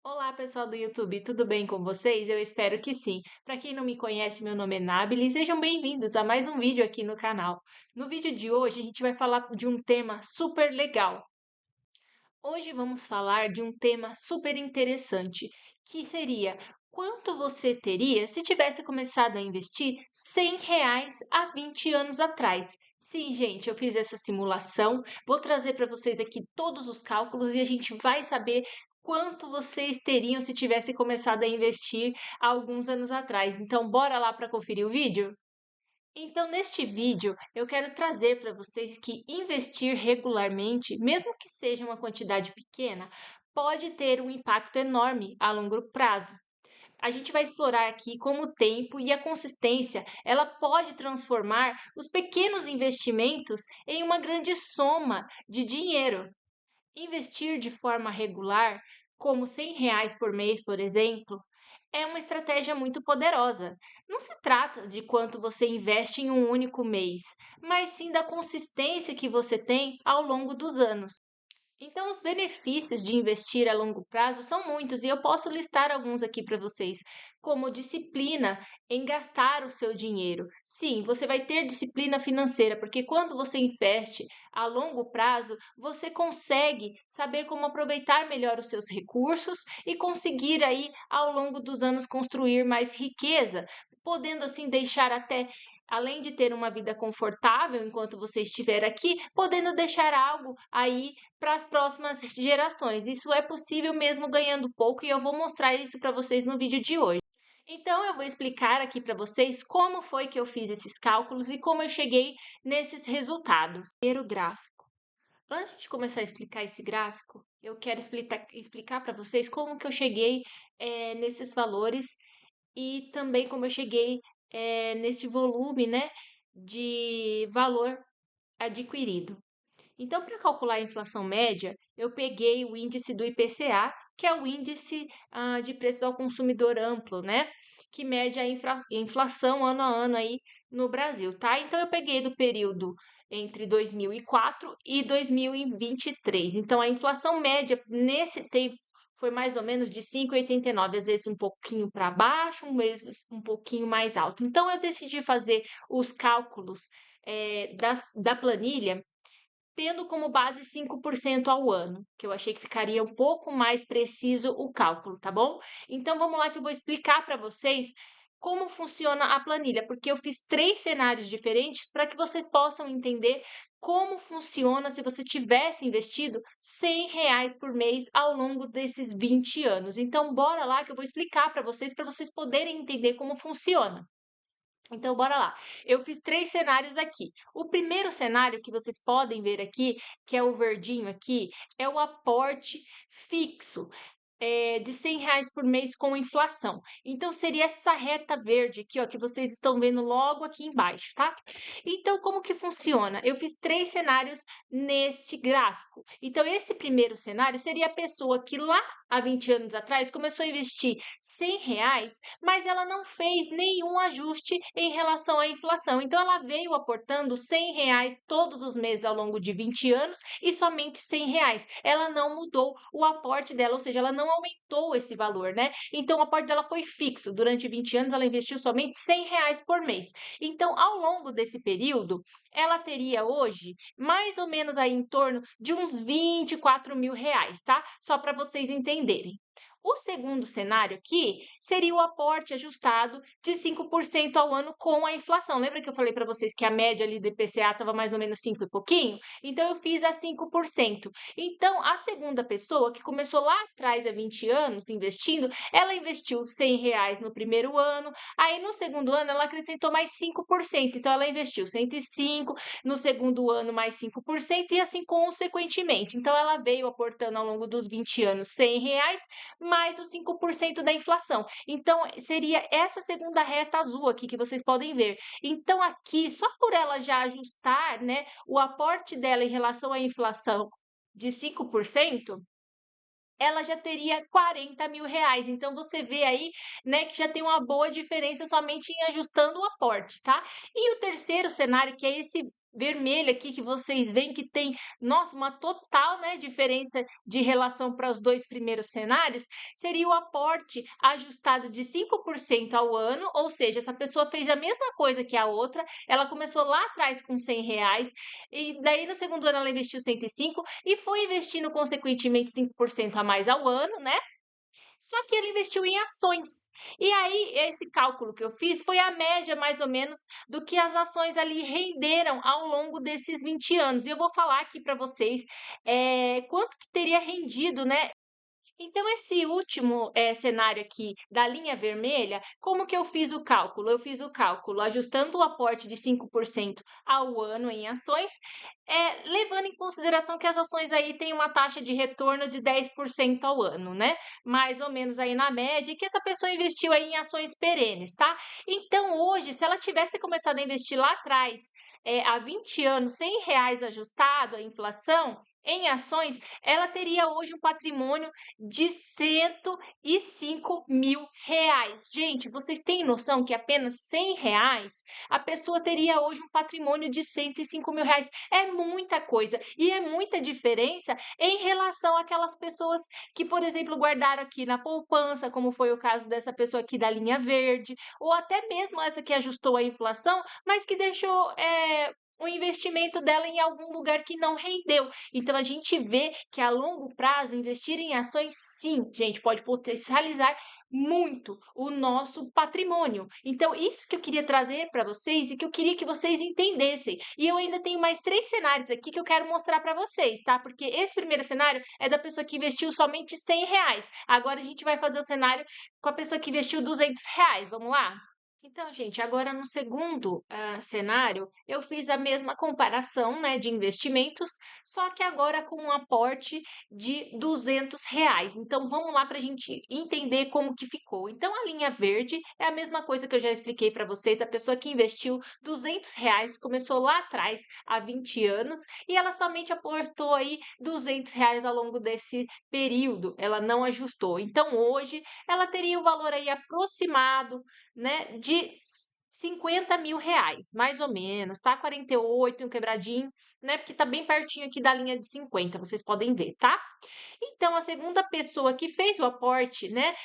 Olá, pessoal do YouTube, tudo bem com vocês? Eu espero que sim. Para quem não me conhece, meu nome é Nabila e sejam bem-vindos a mais um vídeo aqui no canal. No vídeo de hoje, a gente vai falar de um tema super legal. Hoje vamos falar de um tema super interessante, que seria quanto você teria se tivesse começado a investir R$ 100 há 20 anos atrás. Sim, gente, eu fiz essa simulação, vou trazer para vocês aqui todos os cálculos e a gente vai saber quanto vocês teriam se tivesse começado a investir há alguns anos atrás. Então, bora lá para conferir o vídeo? Então, neste vídeo, eu quero trazer para vocês que investir regularmente, mesmo que seja uma quantidade pequena, pode ter um impacto enorme a longo prazo. A gente vai explorar aqui como o tempo e a consistência, ela pode transformar os pequenos investimentos em uma grande soma de dinheiro. Investir de forma regular, como R$ 100 por mês, por exemplo, é uma estratégia muito poderosa. Não se trata de quanto você investe em um único mês, mas sim da consistência que você tem ao longo dos anos. Então, os benefícios de investir a longo prazo são muitos e eu posso listar alguns aqui para vocês, como disciplina em gastar o seu dinheiro. Sim, você vai ter disciplina financeira, porque quando você investe a longo prazo, você consegue saber como aproveitar melhor os seus recursos e conseguir aí ao longo dos anos construir mais riqueza, podendo assim deixar até além de ter uma vida confortável enquanto você estiver aqui, podendo deixar algo aí para as próximas gerações. Isso é possível mesmo ganhando pouco e eu vou mostrar isso para vocês no vídeo de hoje. Então, eu vou explicar aqui para vocês como foi que eu fiz esses cálculos e como eu cheguei nesses resultados. Primeiro gráfico. Antes de começar a explicar esse gráfico, eu quero explicar para vocês como que eu cheguei nesses valores e também como eu cheguei nesse volume, né, de valor adquirido. Então, para calcular a inflação média, eu peguei o índice do IPCA, que é o índice de preços ao consumidor amplo, né? Que mede a inflação ano a ano aí no Brasil, tá? Então, eu peguei do período entre 2004 e 2023. Então, a inflação média nesse tempo foi mais ou menos de 5,89, às vezes um pouquinho para baixo, vezes um pouquinho mais alto. Então, eu decidi fazer os cálculos da planilha tendo como base 5% ao ano, que eu achei que ficaria um pouco mais preciso o cálculo, tá bom? Então vamos lá que eu vou explicar para vocês como funciona a planilha, porque eu fiz três cenários diferentes para que vocês possam entender como funciona se você tivesse investido R$ 100 por mês ao longo desses 20 anos. Então, bora lá que eu vou explicar para vocês poderem entender como funciona. Então, bora lá. Eu fiz três cenários aqui. O primeiro cenário que vocês podem ver aqui, que é o verdinho aqui, é o aporte fixo. De R$ 100 por mês com inflação. Então, seria essa reta verde aqui, ó, que vocês estão vendo logo aqui embaixo, tá? Então, como que funciona? Eu fiz três cenários nesse gráfico. Então, esse primeiro cenário seria a pessoa que lá há 20 anos atrás começou a investir R$ 100, mas ela não fez nenhum ajuste em relação à inflação. Então, ela veio aportando R$ 100 todos os meses ao longo de 20 anos e somente R$ 100. Ela não mudou o aporte dela, ou seja, ela não aumentou esse valor, né? Então, o aporte dela foi fixo. Durante 20 anos, ela investiu somente R$ 100 por mês. Então, ao longo desse período, ela teria hoje mais ou menos aí em torno de uns R$ 24.000, tá? Só para vocês entenderem. O segundo cenário aqui seria o aporte ajustado de 5% ao ano com a inflação. Lembra que eu falei para vocês que a média ali do IPCA estava mais ou menos 5 e pouquinho? Então, eu fiz a 5%. Então, a segunda pessoa, que começou lá atrás há 20 anos investindo, ela investiu R$ 100 no primeiro ano, aí no segundo ano ela acrescentou mais 5%. Então, ela investiu 105, no segundo ano mais 5% e assim consequentemente. Então, ela veio aportando ao longo dos 20 anos R$ 100, mais os 5% da inflação. Então, seria essa segunda reta azul aqui que vocês podem ver. Então, aqui, só por ela já ajustar, né, o aporte dela em relação à inflação de 5%, ela já teria R$ 40.000. Então, você vê aí, né, que já tem uma boa diferença somente em ajustando o aporte, tá? E o terceiro cenário, que é esse vermelha aqui que vocês veem que tem, nossa, uma total, né, diferença de relação para os 2 primeiros cenários, seria o aporte ajustado de 5% ao ano, ou seja, essa pessoa fez a mesma coisa que a outra, ela começou lá atrás com R$ 100, e daí no segundo ano ela investiu 105 e foi investindo consequentemente 5% a mais ao ano, né, só que ele investiu em ações. E aí, esse cálculo que eu fiz foi a média, mais ou menos, do que as ações ali renderam ao longo desses 20 anos. E eu vou falar aqui para vocês, quanto que teria rendido, né, então, esse último, cenário aqui da linha vermelha, como que eu fiz o cálculo? Eu fiz o cálculo ajustando o aporte de 5% ao ano em ações, levando em consideração que as ações aí têm uma taxa de retorno de 10% ao ano, né, mais ou menos aí na média, e que essa pessoa investiu aí em ações perenes, tá. Então hoje, se ela tivesse começado a investir lá atrás, há 20 anos, R$ 100 ajustado à inflação, em ações, ela teria hoje um patrimônio de R$ 105.000. Gente, vocês têm noção que apenas R$ 100 a pessoa teria hoje um patrimônio de R$ 105.000? É muita coisa e é muita diferença em relação àquelas pessoas que, por exemplo, guardaram aqui na poupança, como foi o caso dessa pessoa aqui da linha verde, ou até mesmo essa que ajustou a inflação, mas que deixou o investimento dela em algum lugar que não rendeu. Então a gente vê que a longo prazo investir em ações, sim, gente, pode potencializar muito o nosso patrimônio. Então, isso que eu queria trazer para vocês e que eu queria que vocês entendessem. E eu ainda tenho mais 3 cenários aqui que eu quero mostrar para vocês, tá? Porque esse primeiro cenário é da pessoa que investiu somente R$ 100. Agora a gente vai fazer o cenário com a pessoa que investiu R$ 200. Vamos lá? Então, gente, agora no segundo, cenário, eu fiz a mesma comparação, né, de investimentos, só que agora com um aporte de R$ 200. Então, vamos lá para a gente entender como que ficou. Então, a linha verde é a mesma coisa que eu já expliquei para vocês. A pessoa que investiu R$ 200 começou lá atrás, há 20 anos, e ela somente aportou aí R$ 200 ao longo desse período. Ela não ajustou. Então, hoje, ela teria o valor aí aproximado, né, de R$ 50.000, mais ou menos, tá? 48 um quebradinho, né? Porque tá bem pertinho aqui da linha de 50, vocês podem ver, tá? Então, a segunda pessoa que fez o aporte, né,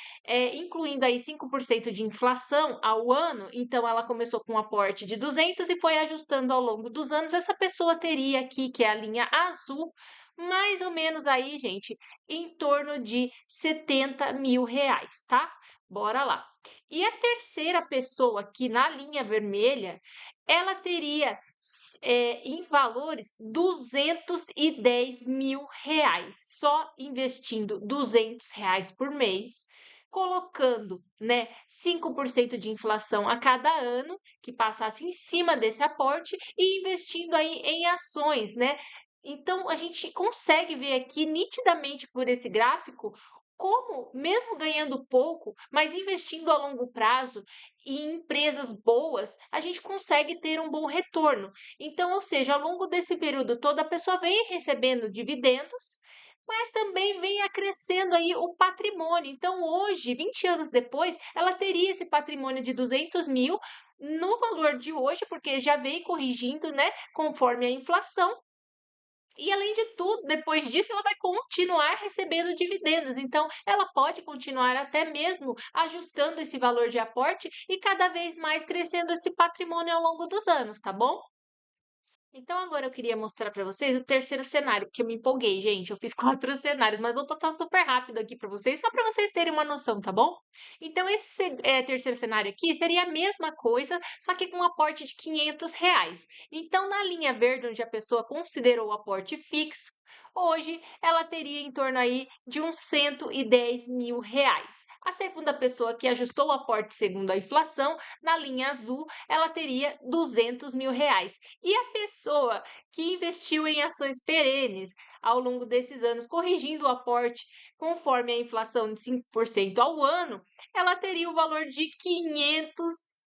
incluindo aí 5% de inflação ao ano, então ela começou com um aporte de 200 e foi ajustando ao longo dos anos, essa pessoa teria aqui, que é a linha azul, mais ou menos aí, gente, em torno de R$ 70.000, tá? Bora lá. E a terceira pessoa aqui na linha vermelha, ela teria em valores R$ 210.000, só investindo R$ 200 por mês, colocando, né, 5% de inflação a cada ano, que passasse em cima desse aporte, e investindo aí em ações, né? Então, a gente consegue ver aqui nitidamente por esse gráfico como, mesmo ganhando pouco, mas investindo a longo prazo em empresas boas, a gente consegue ter um bom retorno. Então, ou seja, ao longo desse período todo, a pessoa vem recebendo dividendos, mas também vem acrescendo aí o patrimônio. Então, hoje, 20 anos depois, ela teria esse patrimônio de 200.000 no valor de hoje, porque já veio corrigindo, né, conforme a inflação. E além de tudo, depois disso, ela vai continuar recebendo dividendos. Então, ela pode continuar até mesmo ajustando esse valor de aporte e cada vez mais crescendo esse patrimônio ao longo dos anos, tá bom? Então agora eu queria mostrar para vocês o terceiro cenário, porque eu me empolguei, gente. Eu fiz 4 cenários, mas vou passar super rápido aqui para vocês, só para vocês terem uma noção, tá bom? Então esse terceiro cenário aqui seria a mesma coisa, só que com um aporte de R$ 500. Então na linha verde, onde a pessoa considerou o aporte fixo, hoje ela teria em torno aí de uns R$ 110.000. A segunda pessoa que ajustou o aporte segundo a inflação, na linha azul, ela teria R$ 200.000. E a pessoa que investiu em ações perenes ao longo desses anos, corrigindo o aporte conforme a inflação de 5% ao ano, ela teria o valor de R$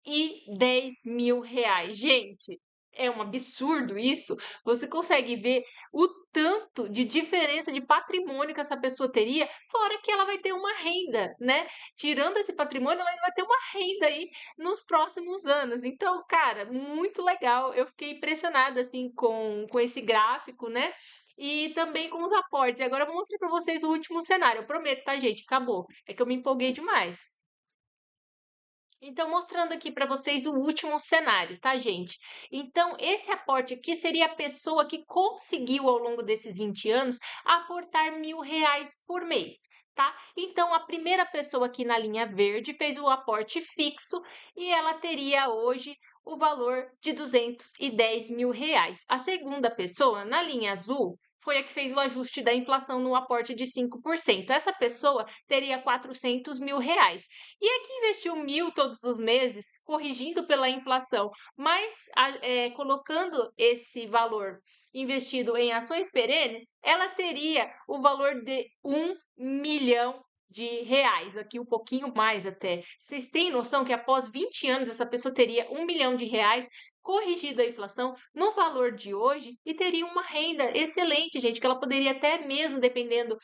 510.000. Gente, é um absurdo isso. Você consegue ver o tanto de diferença de patrimônio que essa pessoa teria, fora que ela vai ter uma renda, né? Tirando esse patrimônio, ela ainda vai ter uma renda aí nos próximos anos. Então, cara, muito legal. Eu fiquei impressionada assim com esse gráfico, né? E também com os aportes. E agora eu vou mostrar para vocês o último cenário. Eu prometo, tá, gente? Acabou. É que eu me empolguei demais. Então, mostrando aqui para vocês o último cenário, tá, gente? Então, esse aporte aqui seria a pessoa que conseguiu, ao longo desses 20 anos, aportar R$ 1.000 por mês, tá? Então, a primeira pessoa aqui na linha verde fez o aporte fixo e ela teria hoje o valor de R$ 210.000. A segunda pessoa, na linha azul, foi a que fez o ajuste da inflação no aporte de 5%. Essa pessoa teria R$ 400.000. E a que investiu 1.000 todos os meses, corrigindo pela inflação, mas colocando esse valor investido em ações perenes, ela teria o valor de R$ 1.000.000, aqui um pouquinho mais até. Vocês têm noção que após 20 anos essa pessoa teria R$ 1.000.000 corrigido a inflação no valor de hoje e teria uma renda excelente, gente, que ela poderia até mesmo, dependendo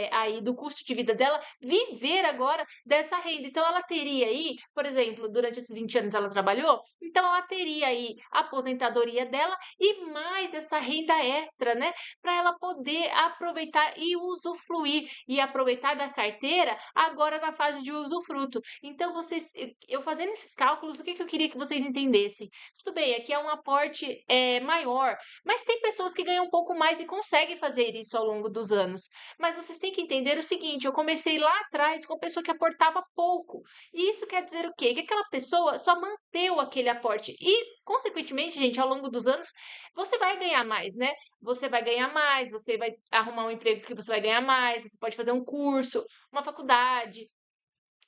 aí do custo de vida dela, viver agora dessa renda. Então, ela teria aí, por exemplo, durante esses 20 anos ela trabalhou, então ela teria aí a aposentadoria dela e mais essa renda extra, né? Para ela poder aproveitar e usufruir e aproveitar da carteira agora na fase de usufruto. Então, eu fazendo esses cálculos, o que eu queria que vocês entendessem? Tudo bem, aqui é um aporte maior, mas tem pessoas que ganham um pouco mais e conseguem fazer isso ao longo dos anos. Mas vocês têm que entender o seguinte: eu comecei lá atrás com pessoa que aportava pouco. E isso quer dizer o quê? Que aquela pessoa só manteve aquele aporte. E, consequentemente, gente, ao longo dos anos, você vai ganhar mais, né? Você vai ganhar mais, você vai arrumar um emprego que você vai ganhar mais, você pode fazer um curso, uma faculdade,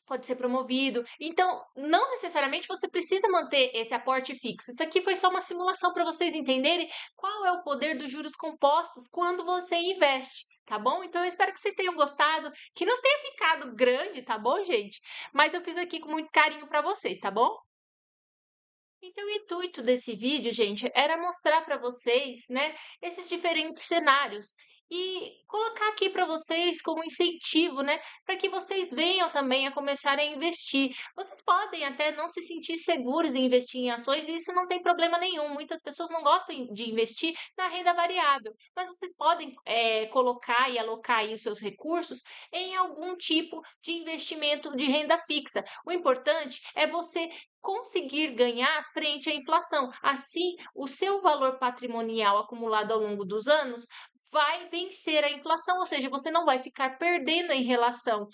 pode ser promovido. Então, não necessariamente você precisa manter esse aporte fixo. Isso aqui foi só uma simulação para vocês entenderem qual é o poder dos juros compostos quando você investe. Tá bom? Então eu espero que vocês tenham gostado, que não tenha ficado grande, tá bom, gente? Mas eu fiz aqui com muito carinho para vocês, tá bom? Então, o intuito desse vídeo, gente, era mostrar para vocês, né, esses diferentes cenários e colocar aqui para vocês como incentivo, né, para que vocês venham também a começar a investir. Vocês podem até não se sentir seguros em investir em ações, e isso não tem problema nenhum. Muitas pessoas não gostam de investir na renda variável, mas vocês podem colocar e alocar aí os seus recursos em algum tipo de investimento de renda fixa. O importante é você conseguir ganhar frente à inflação. Assim, o seu valor patrimonial acumulado ao longo dos anos vai vencer a inflação, ou seja, você não vai ficar perdendo em relação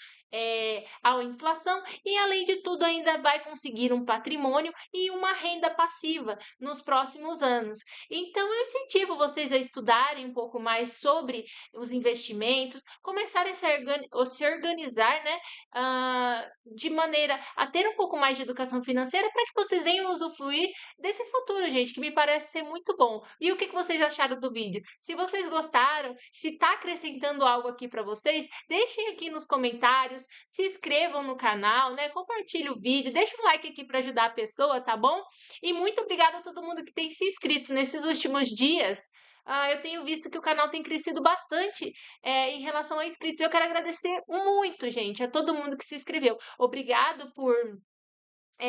à inflação e, além de tudo, ainda vai conseguir um patrimônio e uma renda passiva nos próximos anos. Então, eu incentivo vocês a estudarem um pouco mais sobre os investimentos, começarem a se organizar, né, de maneira a ter um pouco mais de educação financeira para que vocês venham usufruir desse futuro, gente, que me parece ser muito bom. E o que vocês acharam do vídeo? Se vocês gostaram, se está acrescentando algo aqui para vocês, deixem aqui nos comentários, se inscrevam no canal, né? Compartilhe o vídeo, deixa um like aqui para ajudar a pessoa, tá bom? E muito obrigada a todo mundo que tem se inscrito nesses últimos dias. Eu tenho visto que o canal tem crescido bastante em relação a inscritos. Eu quero agradecer muito, gente, a todo mundo que se inscreveu. Obrigado por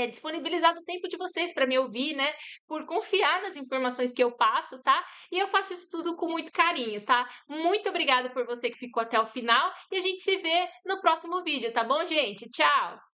disponibilizar o tempo de vocês para me ouvir, né? Por confiar nas informações que eu passo, tá? E eu faço isso tudo com muito carinho, tá? Muito obrigada por você que ficou até o final e a gente se vê no próximo vídeo, tá bom, gente? Tchau!